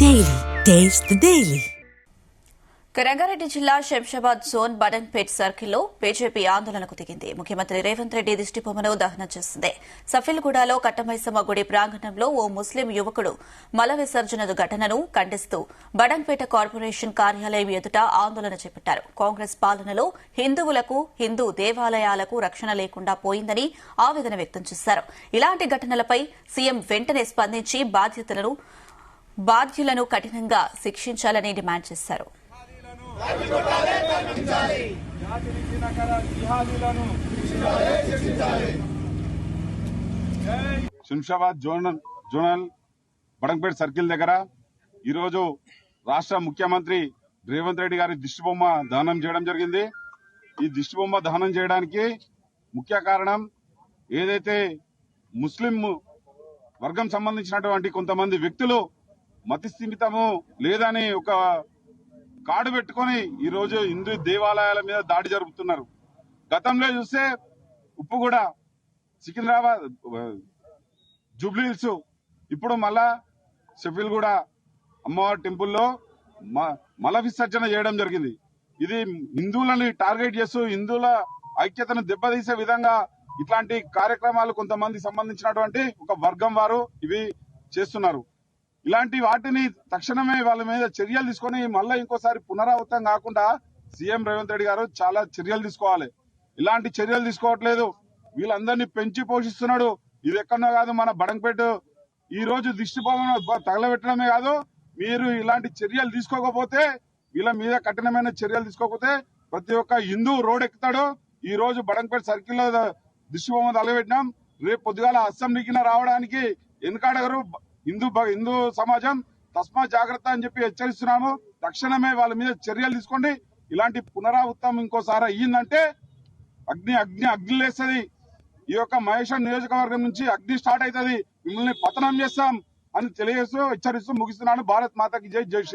Daily. Taste the Daily. Rangareddy జిల్లా Shamshabad zone Badanpet సర్కిల్లో BJP ఆందోళనకు దిగింది. ముఖ్యమంత్రి రేవంత్ రెడ్డి దిష్టిబొమ్మను దహనం చేసింది. సఫిల్గూడలో కట్టమైసమ్మ గుడి ప్రాంగణంలో ఓ ముస్లిం యువకుడు మల విసర్జన ఘటనను ఖండిస్తూ బడన్పేట కార్పొరేషన్ కార్యాలయం ఎదుట ఆందోళన చేపట్టారు. కాంగ్రెస్ పాలనలో హిందువులకు, హిందూ దేవాలయాలకు రక్షణ లేకుండా పోయిందని ఆవేదన వ్యక్తం చేశారు. ఇలాంటి ఘటనలపై సీఎం వెంటనే స్పందించి బాధ్యులను కఠినంగా శిక్షించాలని డిమాండ్ చేశారు. శంషాబాద్ జోనల్ బడంపేట్ సర్కిల్ దగ్గర ఈరోజు రాష్ట్ర ముఖ్యమంత్రి రేవంత్ రెడ్డి గారి దిష్టిబొమ్మ దహనం చేయడం జరిగింది. ఈ దిష్టిబొమ్మ దహనం చేయడానికి ముఖ్య కారణం ఏదైతే ముస్లిం వర్గం సంబంధించినటువంటి కొంతమంది వ్యక్తులు మతిస్థిమితము లేదని ఒక కాడు పెట్టుకుని ఈ రోజు హిందూ దేవాలయాల మీద దాడి జరుపుతున్నారు. గతంలో చూస్తే ఉప్పుగూడ, సికింద్రాబాద్, జూబ్లీహిల్స్, ఇప్పుడు మళ్ళా షఫీల్గూడ అమ్మవారి టెంపుల్లో మల విసర్జన చేయడం జరిగింది. ఇది హిందువులని టార్గెట్ చేస్తూ హిందువుల ఐక్యతను దెబ్బతీసే విధంగా ఇట్లాంటి కార్యక్రమాలు కొంతమంది సంబంధించినటువంటి ఒక వర్గం వారు ఇవి చేస్తున్నారు. ఇలాంటి వాటిని తక్షణమే వాళ్ళ మీద చర్యలు తీసుకొని మళ్ళీ ఇంకోసారి పునరావృతం కాకుండా సీఎం రేవంత్ రెడ్డి గారు చాలా చర్యలు తీసుకోవాలి. ఇలాంటి చర్యలు తీసుకోవట్లేదు. వీళ్ళందరినీ పెంచి పోషిస్తున్నాడు. ఇది ఎక్కడో కాదు, మన బడంపేట ఈ రోజు దిష్టిబొమ్మను తగలబెట్టడమే కాదు, మీరు ఇలాంటి చర్యలు తీసుకోకపోతే, వీళ్ళ మీద కఠినమైన చర్యలు తీసుకోకపోతే ప్రతి ఒక్క హిందూ రోడ్ ఎక్కుతాడు. ఈ రోజు బడంపేట సర్కిల్లో దిష్టిబొమ్మ తగలబెట్టినాం. రేపు పొద్దుగాల అసెంబ్లీకి రావడానికి వెనుకాడగరు హిందూ సమాజం. తస్మా జాగ్రత్త అని చెప్పి హెచ్చరిస్తున్నాము. తక్షణమే వాళ్ళ మీద చర్యలు తీసుకోండి. ఇలాంటి పునరావృతం ఇంకోసారి అయ్యిందంటే అగ్ని లేస్తుంది. ఈ యొక్క మహేశ్వర్ నియోజకవర్గం నుంచి అగ్ని స్టార్ట్ అవుతుంది. మిమ్మల్ని పతనం చేస్తాం అని తెలియజేస్తూ హెచ్చరిస్తూ ముగిస్తున్నాను. భారత్ మాతాకి జై, జై శ్రీరామ్.